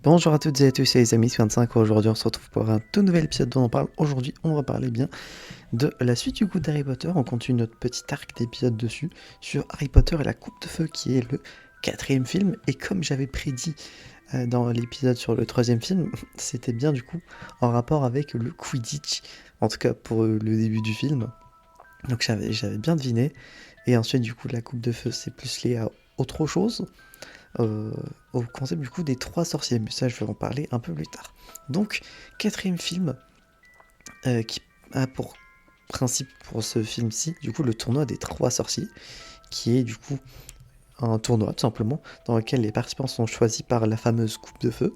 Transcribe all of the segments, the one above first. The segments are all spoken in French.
Bonjour à toutes et à tous, c'est les amis 25. Aujourd'hui on se retrouve pour un tout nouvel épisode dont on parle. Aujourd'hui on va parler bien de la suite du coup d'Harry Potter. On continue notre petit arc d'épisode dessus sur Harry Potter et la Coupe de Feu qui est le quatrième film. Et comme j'avais prédit dans l'épisode sur le troisième film, c'était bien du coup en rapport avec le Quidditch, en tout cas pour le début du film. Donc j'avais bien deviné. Et ensuite du coup la Coupe de Feu c'est plus lié à autre chose, euh, au concept du coup des trois sorciers, mais ça je vais en parler un peu plus tard. Donc, quatrième film qui a pour principe pour ce film-ci, du coup le tournoi des trois sorciers, qui est du coup un tournoi tout simplement, dans lequel les participants sont choisis par la fameuse coupe de feu,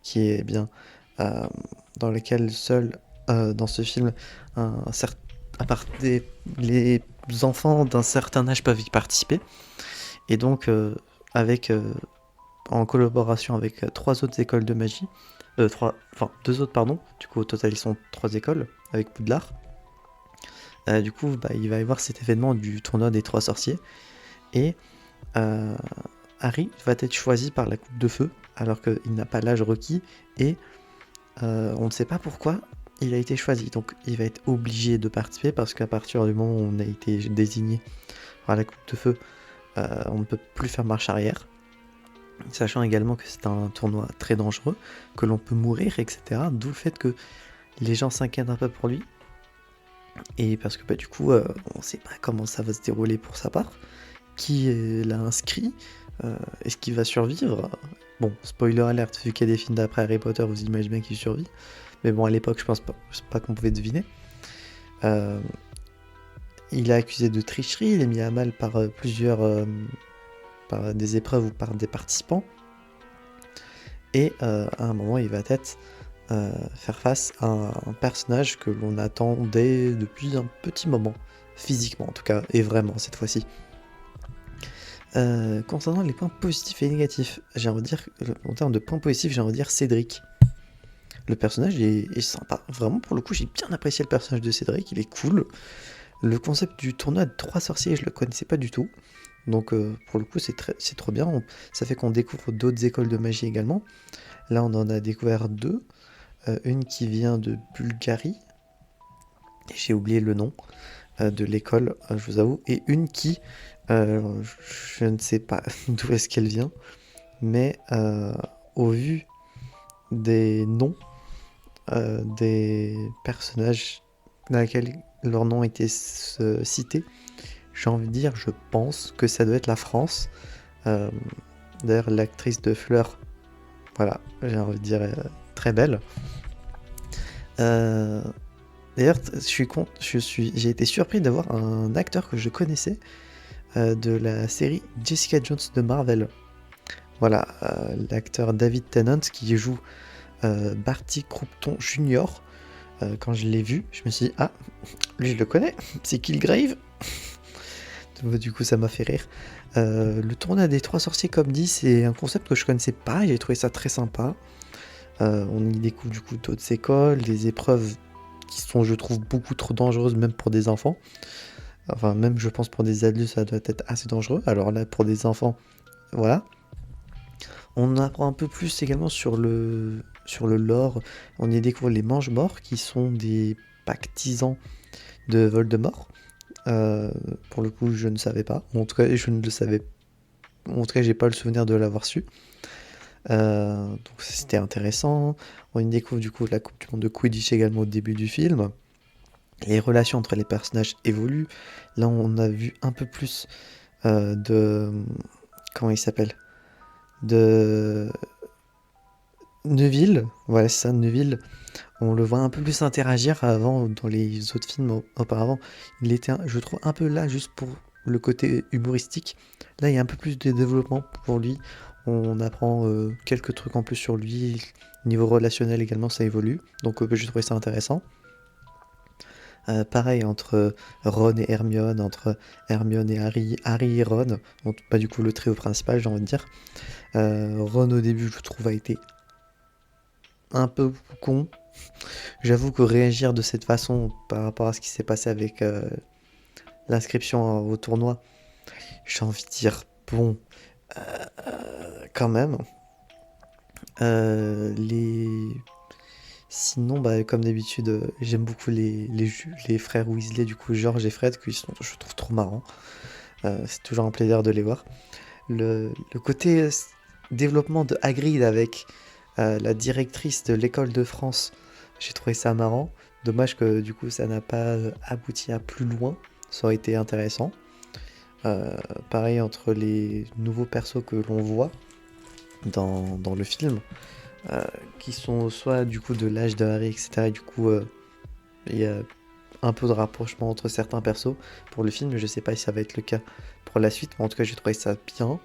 qui est bien euh, dans lequel seul dans ce film à part les enfants d'un certain âge peuvent y participer, et donc avec en collaboration avec trois autres écoles de magie. Deux autres, pardon. Du coup, au total, ils sont trois écoles avec Poudlard. Du coup, il va y avoir cet événement du tournoi des trois sorciers. Et euh, Harry va être choisi par la Coupe de Feu, alors qu'il n'a pas l'âge requis. Et on ne sait pas pourquoi il a été choisi. Donc, il va être obligé de participer parce qu'à partir du moment où on a été désigné par la Coupe de Feu, on ne peut plus faire marche arrière. Sachant également que c'est un tournoi très dangereux, que l'on peut mourir, etc. D'où le fait que les gens s'inquiètent un peu pour lui. Et parce que du coup, on ne sait pas comment ça va se dérouler pour sa part. Qui l'a inscrit, est-ce qu'il va survivre? Bon, spoiler alert, vu qu'il y a des films d'après Harry Potter, vous imaginez bien qu'il survit. Mais bon, à l'époque, je pense pas qu'on pouvait deviner. Euh, il est accusé de tricherie, il est mis à mal par par des épreuves ou par des participants. Et à un moment, il va être faire face à un personnage que l'on attendait depuis un petit moment, physiquement en tout cas, et vraiment cette fois-ci. Concernant les points positifs et négatifs, j'ai envie de dire, en termes de points positifs, j'ai envie de dire Cédric. Le personnage est sympa. Vraiment, pour le coup, j'ai bien apprécié le personnage de Cédric, il est cool. Le concept du tournoi de trois sorciers, je le connaissais pas du tout. Donc, pour le coup, c'est trop bien. Ça fait qu'on découvre d'autres écoles de magie également. Là, on en a découvert deux. Une qui vient de Bulgarie, j'ai oublié le nom de l'école, je vous avoue, et une qui, euh, je ne sais pas d'où est-ce qu'elle vient, mais au vu des noms des personnages dans lesquels leur nom était cité, j'ai envie de dire, je pense que ça doit être la France. Euh, D'ailleurs, l'actrice de Fleur, voilà, j'ai envie de dire, très belle. Euh, D'ailleurs, j'ai été surpris d'avoir un acteur que je connaissais de la série Jessica Jones de Marvel. Voilà, l'acteur David Tennant qui joue Barty Croupton Jr. Quand je l'ai vu, je me suis dit, ah, lui je le connais, c'est Killgrave. Du coup, ça m'a fait rire. Le tournoi des trois sorciers, comme dit, c'est un concept que je connaissais pas et j'ai trouvé ça très sympa. On y découvre du coup d'autres écoles, des épreuves qui sont, je trouve, beaucoup trop dangereuses, même pour des enfants. Enfin, même je pense pour des adultes, ça doit être assez dangereux. Alors là, pour des enfants, voilà. On apprend un peu plus également sur le lore. On y découvre les mange-morts, qui sont des pactisans de Voldemort. Pour le coup, je ne savais pas. En tout cas, je ne le savais. En tout cas, j'ai pas le souvenir de l'avoir su. Donc c'était intéressant. On y découvre du coup la Coupe du Monde de Quidditch également au début du film. Les relations entre les personnages évoluent. Là, on a vu un peu plus de... Comment il s'appelle? De Neville. Voilà, c'est ça, Neville. On le voit un peu plus interagir avant, dans les autres films auparavant. Il était, je trouve, un peu là juste pour le côté humoristique. Là, il y a un peu plus de développement pour lui. On apprend quelques trucs en plus sur lui. Niveau relationnel également, ça évolue. Donc, j'ai trouvé ça intéressant. Pareil entre Ron et Hermione, entre Hermione et Harry, Harry et Ron. Donc, pas du coup le trio principal, j'ai envie de dire. Ron au début, je trouve, a été un peu con. J'avoue que réagir de cette façon par rapport à ce qui s'est passé avec l'inscription au tournoi, j'ai envie de dire, bon, quand même. Les Sinon, bah, comme d'habitude, j'aime beaucoup les frères Weasley, du coup, George et Fred, qui sont, je trouve trop marrants. C'est toujours un plaisir de les voir. Le côté développement de Hagrid avec la directrice de l'école de France, j'ai trouvé ça marrant. Dommage que du coup ça n'a pas abouti à plus loin, ça aurait été intéressant. Pareil entre les nouveaux persos que l'on voit dans le film, euh, qui sont soit du coup de l'âge de Harry, etc. Et du coup, il y a un peu de rapprochement entre certains persos pour le film, mais je sais pas si ça va être le cas pour la suite, mais en tout cas j'ai trouvé ça bien.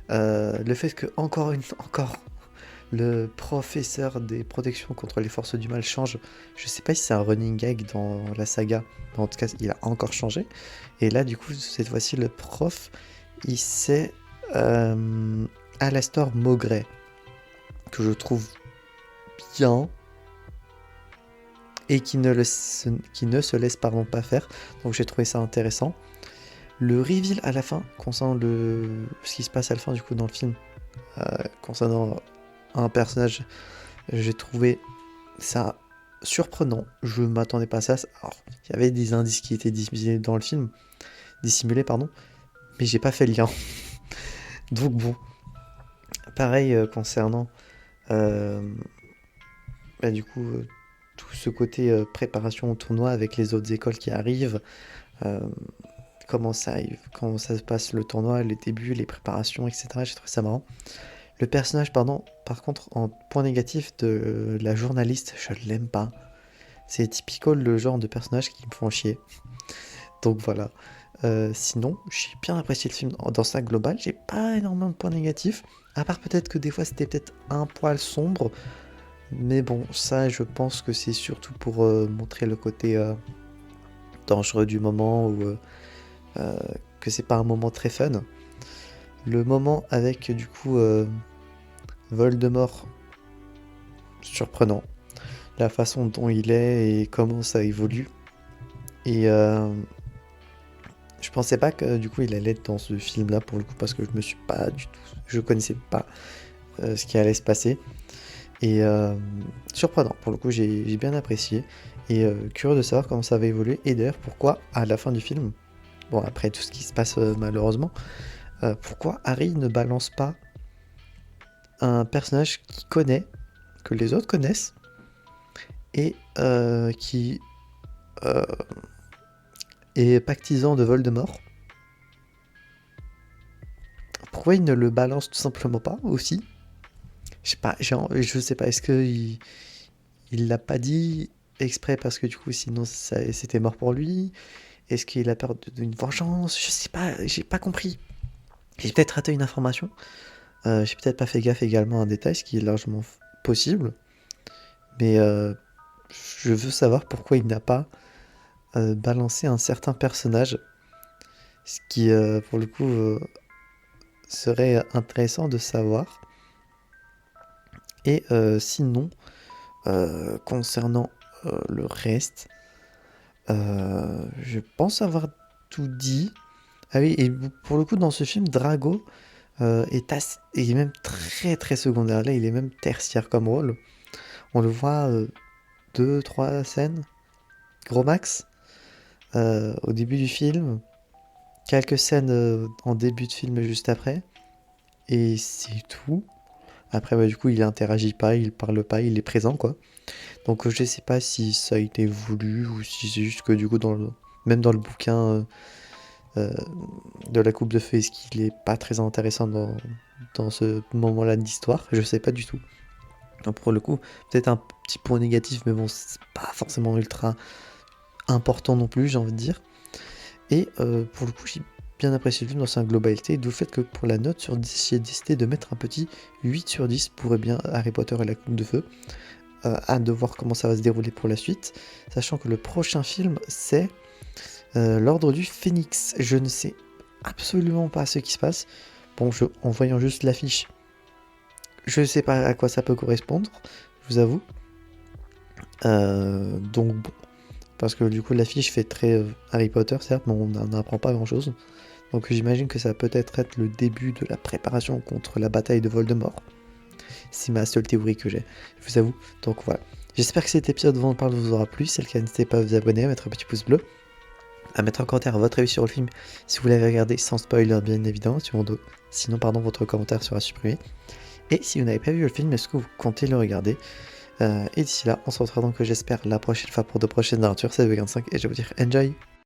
Le fait que encore le professeur des protections contre les forces du mal change, je sais pas si c'est un running gag dans la saga, mais en tout cas il a encore changé. Et là du coup cette fois-ci le prof, il c'est Alastor Maugrey, que je trouve bien et qui ne se laisse pardon, pas faire. Donc j'ai trouvé ça intéressant. Le reveal à la fin, concernant ce qui se passe à la fin du coup dans le film, concernant un personnage, j'ai trouvé ça surprenant. Je m'attendais pas à ça. Alors, il y avait des indices qui étaient dissimulés dans le film, pardon, mais j'ai pas fait le lien. Donc bon, pareil concernant euh, bah, du coup tout ce côté préparation au tournoi avec les autres écoles qui arrivent, euh, comment ça se passe le tournoi, les débuts, les préparations, etc. J'ai trouvé ça marrant. Le personnage, pardon, par contre, en point négatif de la journaliste, je l'aime pas. C'est typical le genre de personnage qui me font chier. Donc voilà. Sinon, j'ai bien apprécié le film dans sa globale. J'ai pas énormément de points négatifs. À part peut-être que des fois c'était peut-être un poil sombre. Mais bon, ça, je pense que c'est surtout pour montrer le côté dangereux du moment ou euh, que c'est pas un moment très fun. Le moment avec du coup Voldemort, surprenant. La façon dont il est et comment ça évolue. Et je pensais pas que du coup il allait être dans ce film là pour le coup parce que je me suis pas du tout. Je connaissais pas ce qui allait se passer. Et surprenant, pour le coup j'ai bien apprécié. Et curieux de savoir comment ça va évoluer. Et d'ailleurs pourquoi à la fin du film, bon après tout ce qui se passe malheureusement, pourquoi Harry ne balance pas un personnage qu'il connaît, que les autres connaissent, et qui euh, est pactisant de Voldemort. Pourquoi il ne le balance tout simplement pas aussi? Je sais pas, je sais pas, est-ce que il l'a pas dit exprès parce que du coup sinon c'était mort pour lui? Est-ce qu'il a peur d'une vengeance? Je sais pas, j'ai pas compris. J'ai peut-être raté une information. J'ai peut-être pas fait gaffe également à un détail, ce qui est largement possible. Mais je veux savoir pourquoi il n'a pas balancé un certain personnage. Ce qui, pour le coup, serait intéressant de savoir. Et sinon, concernant le reste, je pense avoir tout dit. Ah oui, et pour le coup, dans ce film, Drago est même très très secondaire. Là, il est même tertiaire comme rôle. On le voit deux, trois scènes, gros max, au début du film. Quelques scènes en début de film juste après. Et c'est tout. Après, bah, du coup, il interagit pas, il parle pas, il est présent, quoi. Donc, je sais pas si ça a été voulu ou si c'est juste que, du coup, même dans le bouquin euh, de la Coupe de Feu, est-ce qu'il est pas très intéressant dans ce moment-là de l'histoire? Je sais pas du tout. Donc, pour le coup, peut-être un petit point négatif, mais bon, c'est pas forcément ultra important non plus, j'ai envie de dire. Et pour le coup, j'ai bien apprécié le film dans sa globalité, d'où le fait que pour la note sur 10, j'ai décidé de mettre un petit 8 sur 10 pour bien Harry Potter et la Coupe de Feu. Hâte de voir comment ça va se dérouler pour la suite, sachant que le prochain film, c'est L'Ordre du Phénix. Je ne sais absolument pas ce qui se passe. Bon, en voyant juste l'affiche, je ne sais pas à quoi ça peut correspondre, je vous avoue. Donc bon, parce que du coup l'affiche fait très Harry Potter certes, mais on n'en apprend pas grand chose. Donc j'imagine que ça va peut-être être le début de la préparation contre la bataille de Voldemort. C'est ma seule théorie que j'ai, je vous avoue. Donc voilà. J'espère que cet épisode dont on parle vous aura plu. Si c'est le cas, n'hésitez pas à vous abonner, à mettre un petit pouce bleu, à mettre en commentaire votre avis sur le film si vous l'avez regardé sans spoiler bien évidemment. Sinon, votre commentaire sera supprimé. Et si vous n'avez pas vu le film, est-ce que vous comptez le regarder? Et d'ici là, on se retrouvera donc, j'espère, la prochaine fois pour de prochaines aventures. C'est V25 et je vais vous dire enjoy!